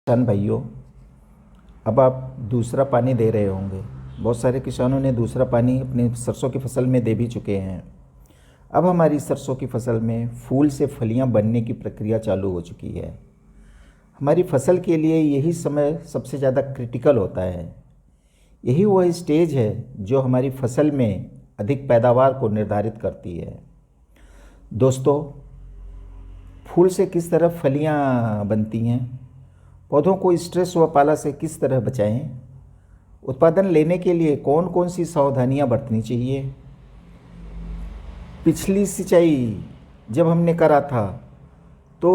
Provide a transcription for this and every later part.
किसान भाइयों, अब आप दूसरा पानी दे रहे होंगे। बहुत सारे किसानों ने दूसरा पानी अपनी सरसों की फसल में दे भी चुके हैं। अब हमारी सरसों की फसल में फूल से फलियां बनने की प्रक्रिया चालू हो चुकी है। हमारी फसल के लिए यही समय सबसे ज़्यादा क्रिटिकल होता है। यही वह स्टेज है जो हमारी फसल में अधिक पैदावार को निर्धारित करती है। दोस्तों, फूल से किस तरह फलियां बनती हैं, पौधों को स्ट्रेस व पाला से किस तरह बचाएं, उत्पादन लेने के लिए कौन कौन सी सावधानियां बरतनी चाहिए। पिछली सिंचाई जब हमने करा था तो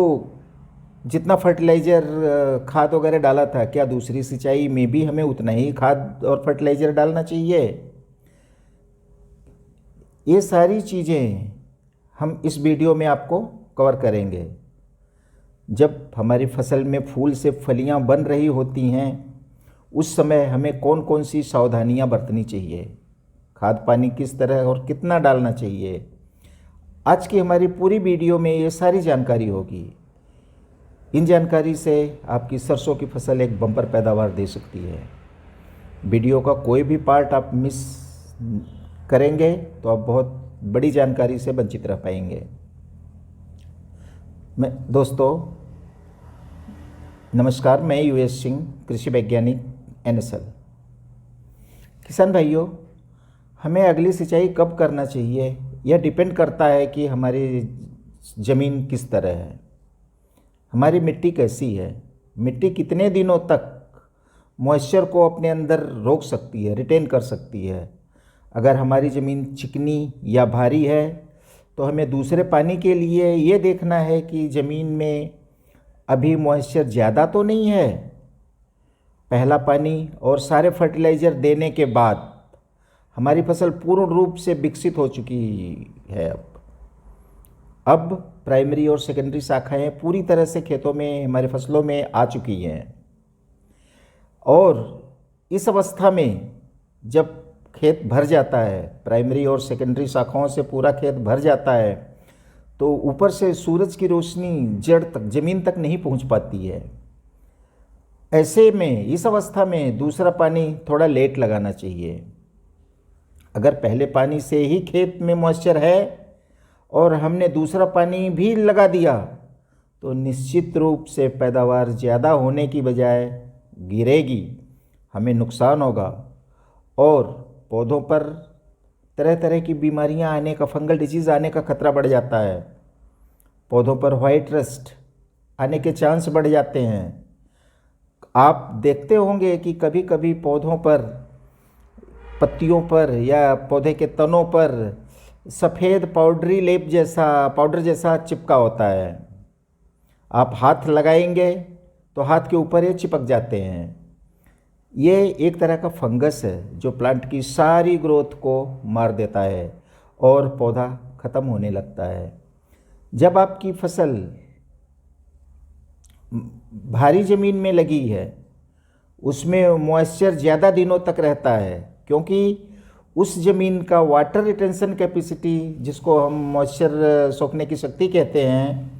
जितना फर्टिलाइज़र खाद वगैरह डाला था, क्या दूसरी सिंचाई में भी हमें उतना ही खाद और फर्टिलाइज़र डालना चाहिए? ये सारी चीज़ें हम इस वीडियो में आपको कवर करेंगे। जब हमारी फसल में फूल से फलियां बन रही होती हैं, उस समय हमें कौन कौन सी सावधानियां बरतनी चाहिए, खाद पानी किस तरह और कितना डालना चाहिए। आज की हमारी पूरी वीडियो में ये सारी जानकारी होगी। इन जानकारी से आपकी सरसों की फसल एक बम्पर पैदावार दे सकती है। वीडियो का कोई भी पार्ट आप मिस करेंगे तो आप बहुत बड़ी जानकारी से वंचित रह पाएंगे। दोस्तों नमस्कार, मैं यूएस सिंह, कृषि वैज्ञानिक NSL। किसान भाइयों, हमें अगली सिंचाई कब करना चाहिए यह डिपेंड करता है कि हमारी ज़मीन किस तरह है, हमारी मिट्टी कैसी है, मिट्टी कितने दिनों तक मॉइस्चर को अपने अंदर रोक सकती है, रिटेन कर सकती है। अगर हमारी ज़मीन चिकनी या भारी है तो हमें दूसरे पानी के लिए ये देखना है कि ज़मीन में अभी मॉइस्चर ज़्यादा तो नहीं है। पहला पानी और सारे फर्टिलाइज़र देने के बाद हमारी फसल पूर्ण रूप से विकसित हो चुकी है। अब प्राइमरी और सेकेंडरी शाखाएं पूरी तरह से खेतों में, हमारी फसलों में आ चुकी हैं। और इस अवस्था में जब खेत भर जाता है, प्राइमरी और सेकेंडरी शाखाओं से पूरा खेत भर जाता है, तो ऊपर से सूरज की रोशनी जड़ तक, ज़मीन तक नहीं पहुंच पाती है। ऐसे में इस अवस्था में दूसरा पानी थोड़ा लेट लगाना चाहिए। अगर पहले पानी से ही खेत में मॉइस्चर है और हमने दूसरा पानी भी लगा दिया तो निश्चित रूप से पैदावार ज़्यादा होने की बजाय गिरेगी, हमें नुकसान होगा और पौधों पर तरह तरह की बीमारियां आने का, फंगल डिजीज़ आने का खतरा बढ़ जाता है। पौधों पर व्हाइट रस्ट आने के चांस बढ़ जाते हैं। आप देखते होंगे कि कभी कभी पौधों पर, पत्तियों पर या पौधे के तनों पर सफ़ेद पाउडरी लेप जैसा, पाउडर जैसा चिपका होता है। आप हाथ लगाएंगे तो हाथ के ऊपर ये चिपक जाते हैं। ये एक तरह का फंगस है जो प्लांट की सारी ग्रोथ को मार देता है और पौधा ख़त्म होने लगता है। जब आपकी फसल भारी ज़मीन में लगी है, उसमें मॉइस्चर ज़्यादा दिनों तक रहता है, क्योंकि उस ज़मीन का वाटर रिटेंशन कैपेसिटी, जिसको हम मॉइस्चर सोखने की शक्ति कहते हैं,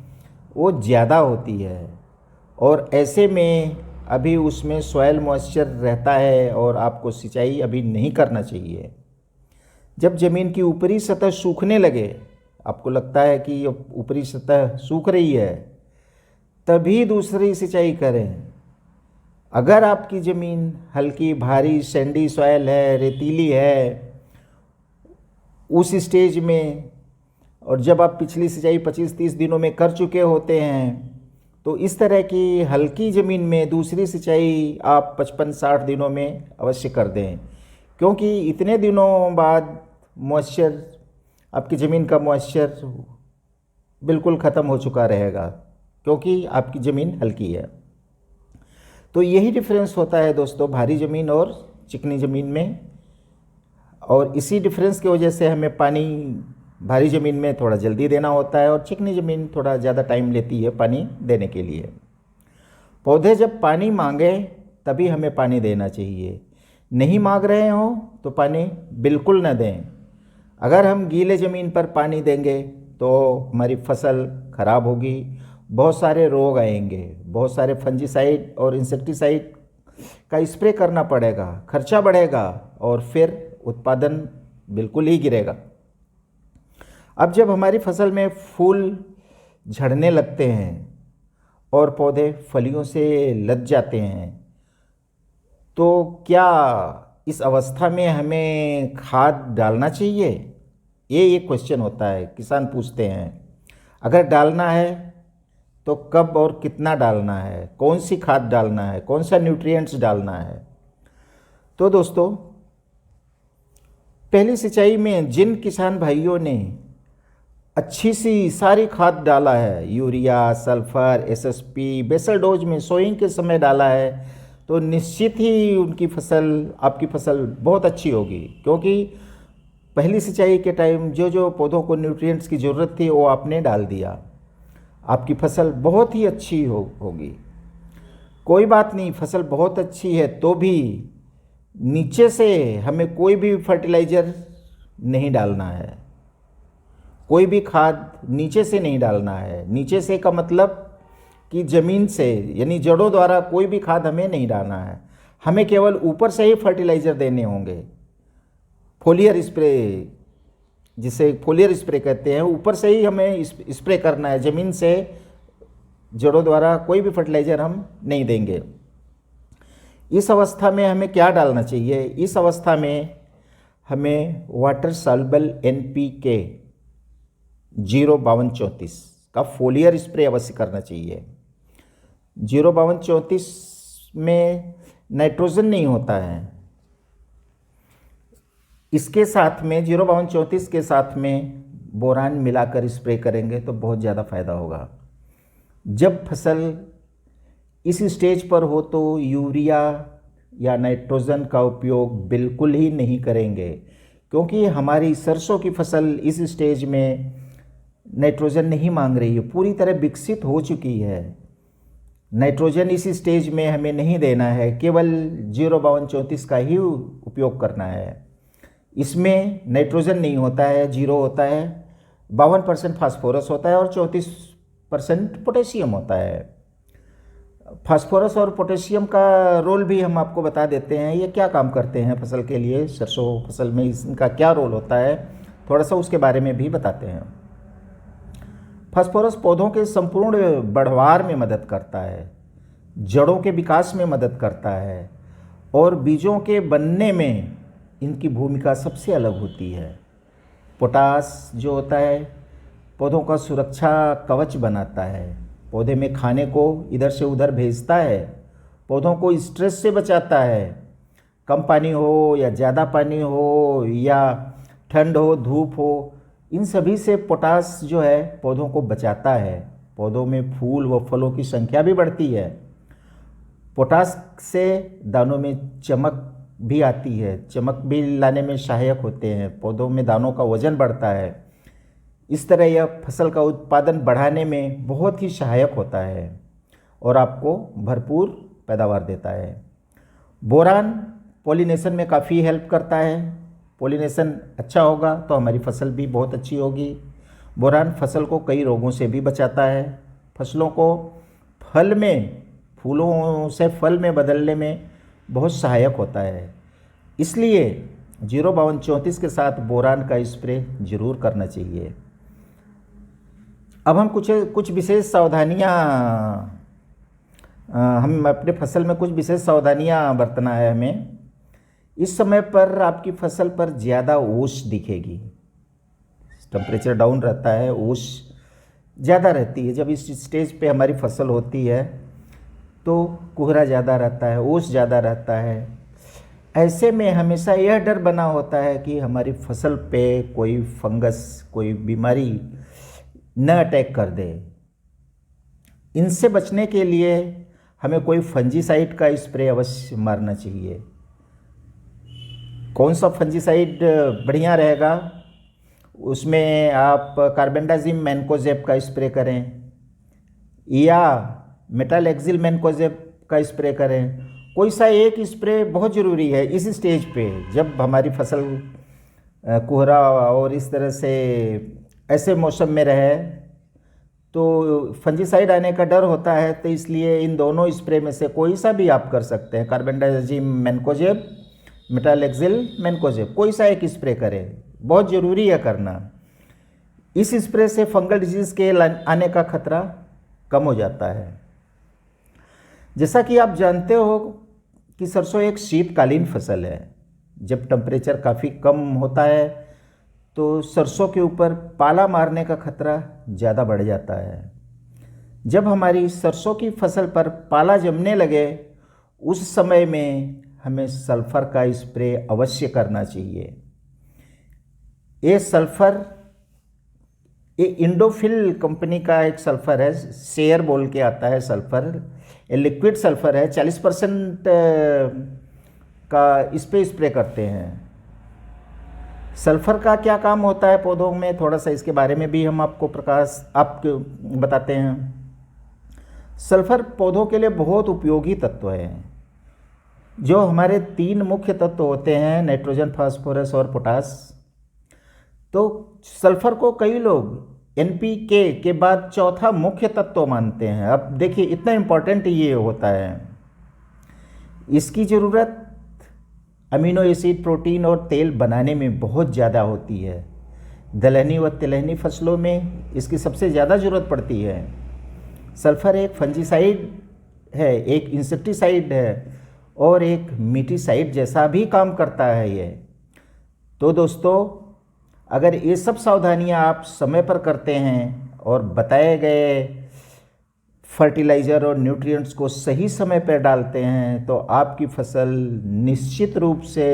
वो ज़्यादा होती है। और ऐसे में अभी उसमें सॉइल मॉइस्चर रहता है और आपको सिंचाई अभी नहीं करना चाहिए। जब ज़मीन की ऊपरी सतह सूखने लगे, आपको लगता है कि ऊपरी सतह सूख रही है, तभी दूसरी सिंचाई करें। अगर आपकी ज़मीन हल्की भारी सैंडी सॉइल है, रेतीली है, उस स्टेज में, और जब आप पिछली सिंचाई 25-30 दिनों में कर चुके होते हैं, तो इस तरह की हल्की ज़मीन में दूसरी सिंचाई आप 55-60 दिनों में अवश्य कर दें, क्योंकि इतने दिनों बाद मॉइस्चर, आपकी ज़मीन का मॉइस्चर बिल्कुल ख़त्म हो चुका रहेगा, क्योंकि आपकी ज़मीन हल्की है। तो यही डिफरेंस होता है दोस्तों, भारी ज़मीन और चिकनी ज़मीन में। और इसी डिफरेंस की वजह से हमें पानी भारी ज़मीन में थोड़ा जल्दी देना होता है और चिकनी ज़मीन थोड़ा ज़्यादा टाइम लेती है पानी देने के लिए। पौधे जब पानी मांगे तभी हमें पानी देना चाहिए। नहीं मांग रहे हों तो पानी बिल्कुल न दें। अगर हम गीले ज़मीन पर पानी देंगे तो हमारी फसल खराब होगी बहुत सारे रोग आएंगे, बहुत सारे फंजीसाइड और इंसेक्टिसाइड का स्प्रे करना पड़ेगा, खर्चा बढ़ेगा और फिर उत्पादन बिल्कुल ही गिरेगा। अब जब हमारी फसल में फूल झड़ने लगते हैं और पौधे फलियों से लद जाते हैं, तो क्या इस अवस्था में हमें खाद डालना चाहिए? ये एक क्वेश्चन होता है, किसान पूछते हैं। अगर डालना है तो कब और कितना डालना है, कौन सी खाद डालना है, कौन सा न्यूट्रिएंट्स डालना है? तो दोस्तों, पहली सिंचाई में जिन किसान भाइयों ने अच्छी सी सारी खाद डाला है, urea, sulphur, SSP, basal dose में सोइंग के समय डाला है, तो निश्चित ही उनकी फसल, आपकी फसल बहुत अच्छी होगी। क्योंकि पहली सिंचाई के टाइम जो जो पौधों को न्यूट्रिएंट्स की ज़रूरत थी वो आपने डाल दिया, आपकी फसल बहुत ही अच्छी होगी। कोई बात नहीं, फसल बहुत अच्छी है तो भी नीचे से हमें कोई भी फर्टिलाइज़र नहीं डालना है, कोई भी खाद नीचे से नहीं डालना है। नीचे से का मतलब कि ज़मीन से, यानी जड़ों द्वारा कोई भी खाद हमें नहीं डालना है। हमें केवल ऊपर से ही फर्टिलाइज़र देने होंगे। फोलियर स्प्रे, जिसे फोलियर स्प्रे कहते हैं, ऊपर से ही हमें स्प्रे करना है, ज़मीन से जड़ों द्वारा कोई भी फर्टिलाइज़र हम नहीं देंगे। इस अवस्था में हमें क्या डालना चाहिए? इस अवस्था में हमें वाटर सॉल्युबल NPK 05234 का फोलियर स्प्रे अवश्य करना चाहिए। 05234 में नाइट्रोजन नहीं होता है। इसके साथ में 05234 के साथ में बोरान मिलाकर स्प्रे करेंगे तो बहुत ज़्यादा फायदा होगा। जब फसल इस स्टेज पर हो तो यूरिया या नाइट्रोजन का उपयोग बिल्कुल ही नहीं करेंगे, क्योंकि हमारी सरसों की फसल इस स्टेज में नाइट्रोजन नहीं मांग रही है, पूरी तरह विकसित हो चुकी है। नाइट्रोजन इस स्टेज में हमें नहीं देना है, केवल 05234 का ही उपयोग करना है। इसमें नाइट्रोजन नहीं होता है, 0 होता है, 52% फास्फोरस होता है और 34% पोटेशियम होता है। फास्फोरस और पोटेशियम का रोल भी हम आपको बता देते हैं, ये क्या काम करते हैं फसल के लिए, सरसों फसल में इनका क्या रोल होता है, थोड़ा सा उसके बारे में भी बताते हैं। फास्फोरस पौधों के संपूर्ण बढ़वार में मदद करता है, जड़ों के विकास में मदद करता है और बीजों के बनने में इनकी भूमिका सबसे अलग होती है। पोटास जो होता है पौधों का सुरक्षा कवच बनाता है, पौधे में खाने को इधर से उधर भेजता है, पौधों को स्ट्रेस से बचाता है। कम पानी हो या ज़्यादा पानी हो या ठंड हो, धूप हो, इन सभी से पोटास जो है पौधों को बचाता है। पौधों में फूल व फलों की संख्या भी बढ़ती है। पोटास से दानों में चमक भी आती है, चमक भी लाने में सहायक होते हैं, पौधों में दानों का वजन बढ़ता है। इस तरह यह फसल का उत्पादन बढ़ाने में बहुत ही सहायक होता है और आपको भरपूर पैदावार देता है। बोरान पॉलिनेशन में काफ़ी हेल्प करता है। पॉलिनेशन अच्छा होगा तो हमारी फसल भी बहुत अच्छी होगी। बोरान फसल को कई रोगों से भी बचाता है, फसलों को फल में, फूलों से फल में बदलने में बहुत सहायक होता है। इसलिए 05234 के साथ बोरान का स्प्रे जरूर करना चाहिए। अब हम कुछ विशेष सावधानियां, हम अपने फसल में कुछ विशेष सावधानियां बरतना है हमें। इस समय पर आपकी फसल पर ज़्यादा ओस दिखेगी, टेम्परेचर डाउन रहता है, ओस ज़्यादा रहती है। जब इस स्टेज पे हमारी फसल होती है तो कोहरा ज़्यादा रहता है, ओस ज़्यादा रहता है। ऐसे में हमेशा यह डर बना होता है कि हमारी फसल पे कोई फंगस, कोई बीमारी न अटैक कर दे। इनसे बचने के लिए हमें कोई फंजीसाइड का स्प्रे अवश्य मारना चाहिए। कौन सा फंजीसाइड बढ़िया रहेगा? उसमें आप कार्बेंडाजिम मैनकोजेब का स्प्रे करें या मेटालेक्सिल मैनकोजेब का स्प्रे करें। कोई सा एक स्प्रे बहुत ज़रूरी है इस स्टेज पे, जब हमारी फसल कोहरा और इस तरह से ऐसे मौसम में रहे तो फंजीसाइड आने का डर होता है, तो इसलिए इन दोनों स्प्रे में से कोई सा भी आप कर सकते हैं। कार्बेंडाजिम मैनकोजेब, मेटालेक्सिल मैनकोजेब, कोई सा एक स्प्रे करें, बहुत ज़रूरी है करना। इस स्प्रे से फंगल डिजीज़ के आने का खतरा कम हो जाता है। जैसा कि आप जानते हो कि सरसों एक शीतकालीन फसल है। जब टेम्परेचर काफ़ी कम होता है तो सरसों के ऊपर पाला मारने का खतरा ज़्यादा बढ़ जाता है। जब हमारी सरसों की फसल पर पाला जमने लगे उस समय में हमें सल्फ़र का स्प्रे अवश्य करना चाहिए। ये सल्फ़र, ये इंडोफिल कंपनी का एक सल्फ़र है, शेयर बोल के आता है सल्फ़र। ये लिक्विड सल्फ़र है, 40% का इस पे स्प्रे करते हैं। सल्फ़र का क्या काम होता है पौधों में, थोड़ा सा इसके बारे में भी हम आपको बताते हैं। सल्फ़र पौधों के लिए बहुत उपयोगी तत्व है। जो हमारे 3 मुख्य तत्व होते हैं, नाइट्रोजन, फास्फोरस और पोटास, तो सल्फ़र को कई लोग NPK के बाद चौथा मुख्य तत्व मानते हैं। अब देखिए इतना इम्पोर्टेंट ये होता है। इसकी ज़रूरत अमीनो एसिड, प्रोटीन और तेल बनाने में बहुत ज़्यादा होती है। दलहनी व तिलहनी फसलों में इसकी सबसे ज़्यादा ज़रूरत पड़ती है। सल्फ़र एक फंजीसाइड है, एक इंसेक्टिसाइड है और एक मीटीसाइड जैसा भी काम करता है ये। तो दोस्तों, अगर ये सब सावधानियां आप समय पर करते हैं और बताए गए फर्टिलाइज़र और न्यूट्रिएंट्स को सही समय पर डालते हैं तो आपकी फसल निश्चित रूप से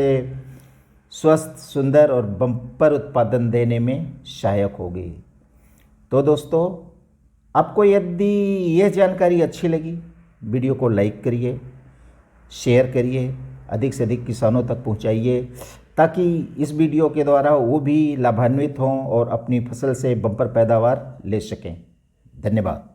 स्वस्थ, सुंदर और बम्पर उत्पादन देने में सहायक होगी। तो दोस्तों, आपको यदि यह जानकारी अच्छी लगी, वीडियो को लाइक करिए, शेयर करिए, अधिक से अधिक किसानों तक पहुंचाइए, ताकि इस वीडियो के द्वारा वो भी लाभान्वित हों और अपनी फसल से बम्पर पैदावार ले सकें। धन्यवाद।